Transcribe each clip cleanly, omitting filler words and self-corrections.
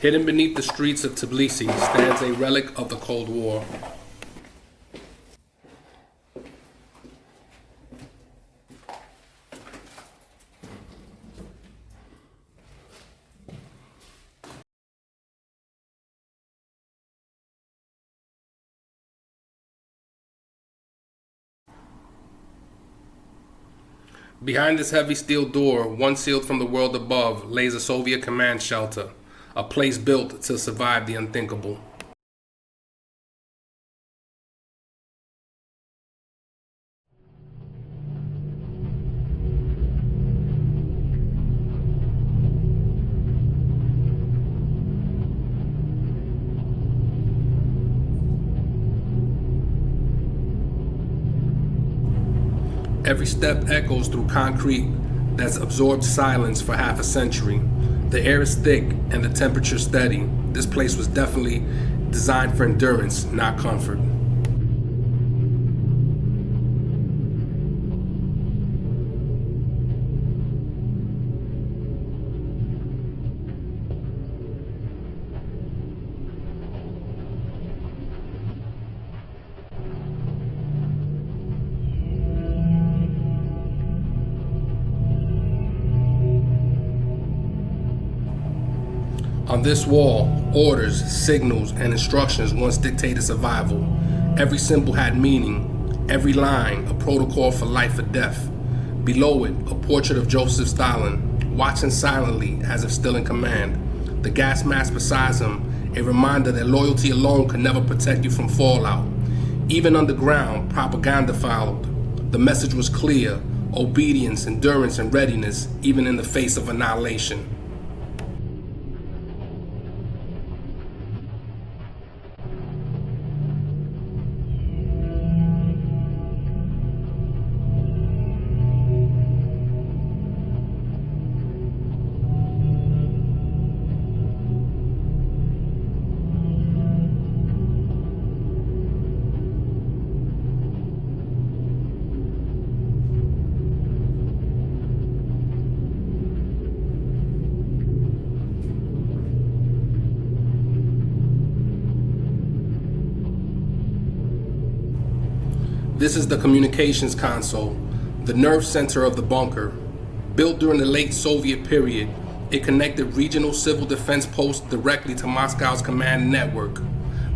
Hidden beneath the streets of Tbilisi stands a relic of the Cold War. Behind this heavy steel door, one sealed from the world above, lays a Soviet command shelter, a place built to survive the unthinkable. Every step echoes through concrete that's absorbed silence for half a century. The air is thick and the temperature steady. This place was definitely designed for endurance, not comfort. On this wall, orders, signals, and instructions once dictated survival. Every symbol had meaning, every line a protocol for life or death. Below it, a portrait of Joseph Stalin, watching silently as if still in command. The gas mask beside him, a reminder that loyalty alone could never protect you from fallout. Even underground, propaganda followed. The message was clear: obedience, endurance, and readiness, even in the face of annihilation. This is the communications console, the nerve center of the bunker. Built during the late Soviet period, it connected regional civil defense posts directly to Moscow's command network.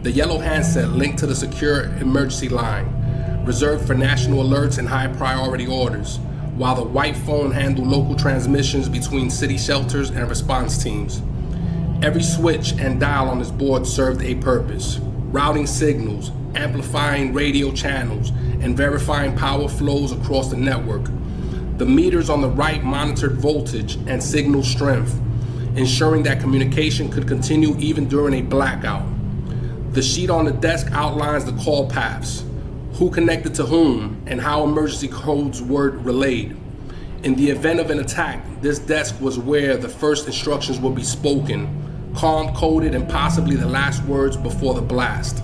The yellow handset linked to the secure emergency line, reserved for national alerts and high priority orders, while the white phone handled local transmissions between city shelters and response teams. Every switch and dial on this board served a purpose: routing signals, amplifying radio channels, and verifying power flows across the network. The meters on the right monitored voltage and signal strength, ensuring that communication could continue even during a blackout. The sheet on the desk outlines the call paths, who connected to whom, and how emergency codes were relayed. In the event of an attack, this desk was where the first instructions would be spoken, calm coded, and possibly the last words before the blast.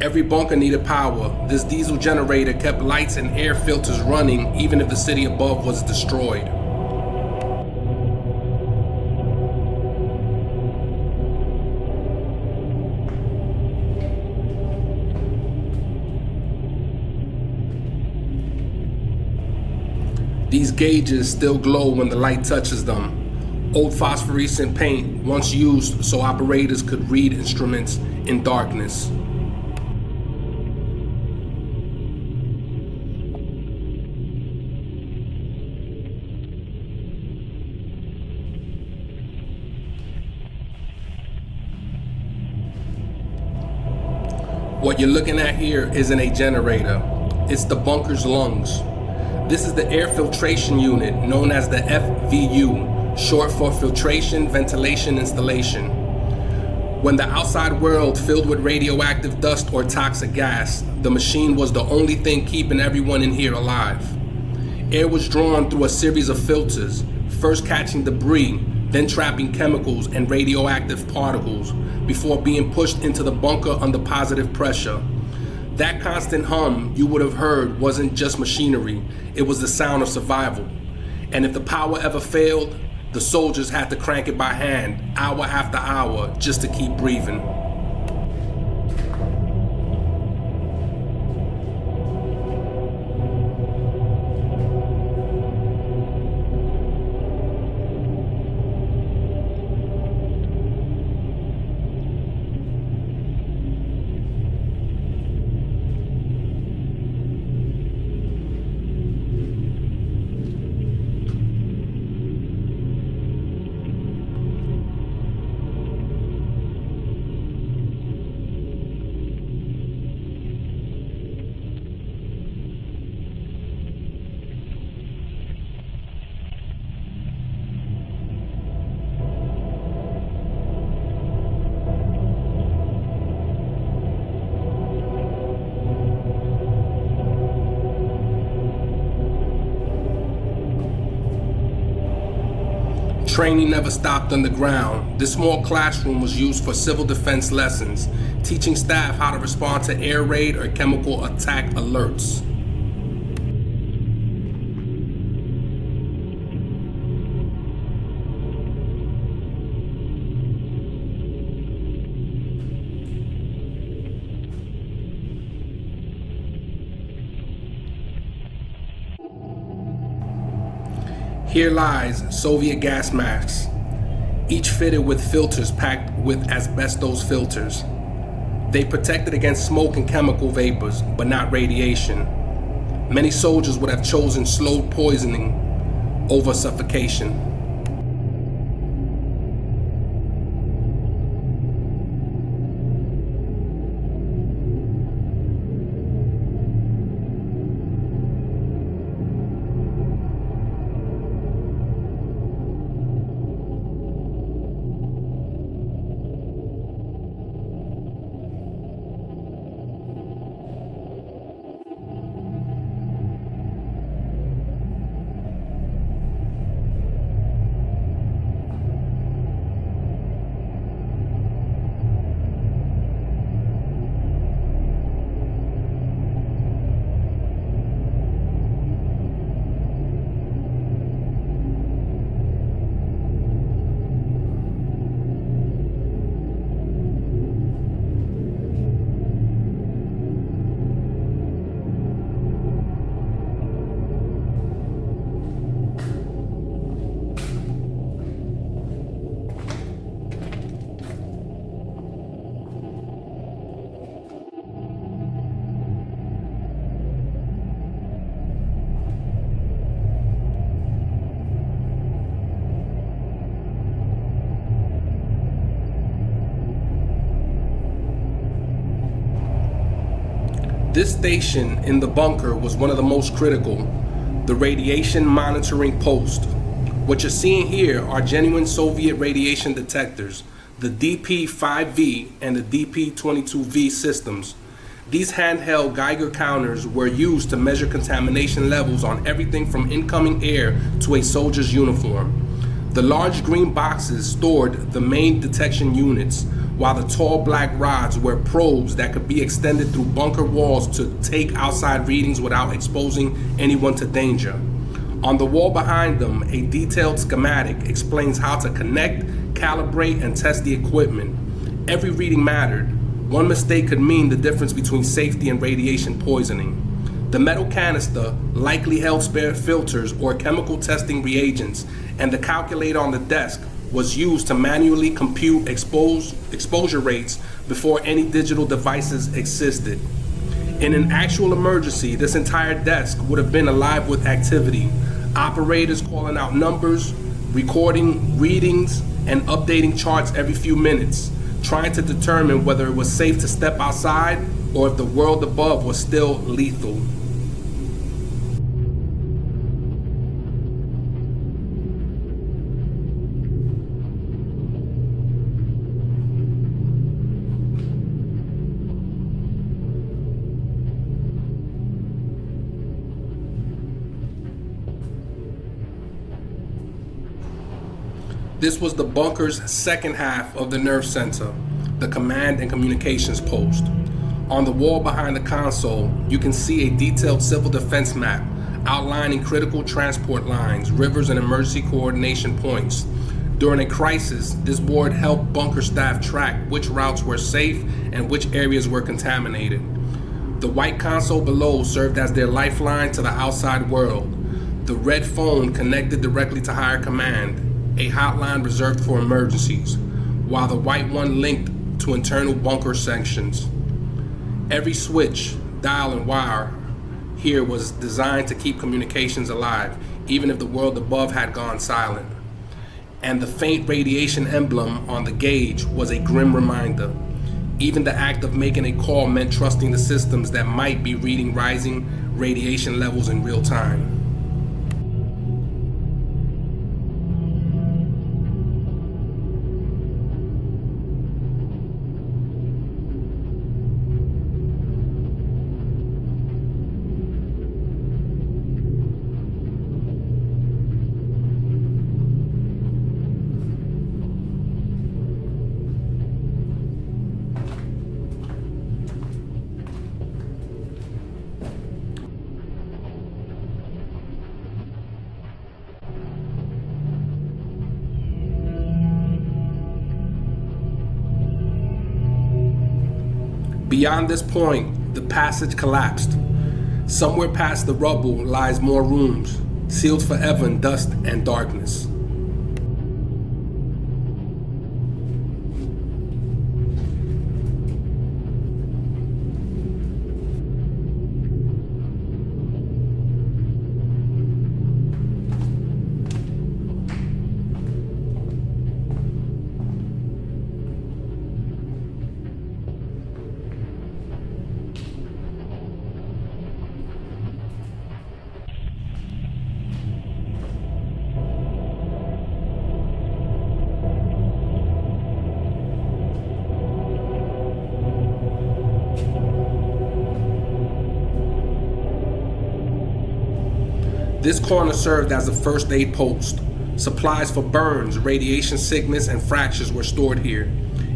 Every bunker needed power. This diesel generator kept lights and air filters running even if the city above was destroyed. These gauges still glow when the light touches them. Old phosphorescent paint, once used so operators could read instruments in darkness. What you're looking at here isn't a generator. It's the bunker's lungs. This is the air filtration unit known as the FVU, short for Filtration Ventilation Installation. When the outside world filled with radioactive dust or toxic gas, the machine was the only thing keeping everyone in here alive. Air was drawn through a series of filters, first catching debris, then trapping chemicals and radioactive particles before being pushed into the bunker under positive pressure. That constant hum you would have heard wasn't just machinery, it was the sound of survival. And if the power ever failed, the soldiers had to crank it by hand, hour after hour, just to keep breathing. Training never stopped underground. This small classroom was used for civil defense lessons, teaching staff how to respond to air raid or chemical attack alerts. Here lies Soviet gas masks, each fitted with filters packed with asbestos filters. They protected against smoke and chemical vapors, but not radiation. Many soldiers would have chosen slow poisoning over suffocation. This station in the bunker was one of the most critical, the radiation monitoring post. What you're seeing here are genuine Soviet radiation detectors, the DP-5V and the DP-22V systems. These handheld Geiger counters were used to measure contamination levels on everything from incoming air to a soldier's uniform. The large green boxes stored the main detection units, while the tall black rods were probes that could be extended through bunker walls to take outside readings without exposing anyone to danger. On the wall behind them, a detailed schematic explains how to connect, calibrate, and test the equipment. Every reading mattered. One mistake could mean the difference between safety and radiation poisoning. The metal canister likely held spare filters or chemical testing reagents, and the calculator on the desk was used to manually compute exposure rates before any digital devices existed. In an actual emergency, this entire desk would have been alive with activity. Operators calling out numbers, recording readings, and updating charts every few minutes, trying to determine whether it was safe to step outside or if the world above was still lethal. This was the bunker's second half of the nerve center, the command and communications post. On the wall behind the console, you can see a detailed civil defense map outlining critical transport lines, rivers, and emergency coordination points. During a crisis, this board helped bunker staff track which routes were safe and which areas were contaminated. The white console below served as their lifeline to the outside world. The red phone connected directly to higher command, a hotline reserved for emergencies, while the white one linked to internal bunker sections. Every switch, dial, and wire here was designed to keep communications alive, even if the world above had gone silent. And the faint radiation emblem on the gauge was a grim reminder. Even the act of making a call meant trusting the systems that might be reading rising radiation levels in real time. Beyond this point, the passage collapsed. Somewhere past the rubble lies more rooms, sealed forever in dust and darkness. This corner served as a first aid post. Supplies for burns, radiation sickness, and fractures were stored here,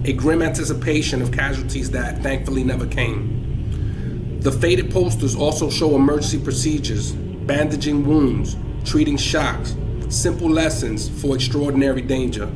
a grim anticipation of casualties that thankfully never came. The faded posters also show emergency procedures, bandaging wounds, treating shocks, simple lessons for extraordinary danger.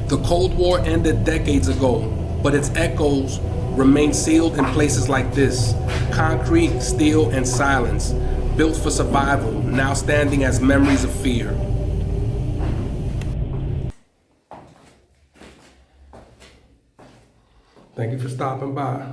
The Cold War ended decades ago, but its echoes remain sealed in places like this. Concrete, steel, and silence, built for survival, now standing as memories of fear. Thank you for stopping by.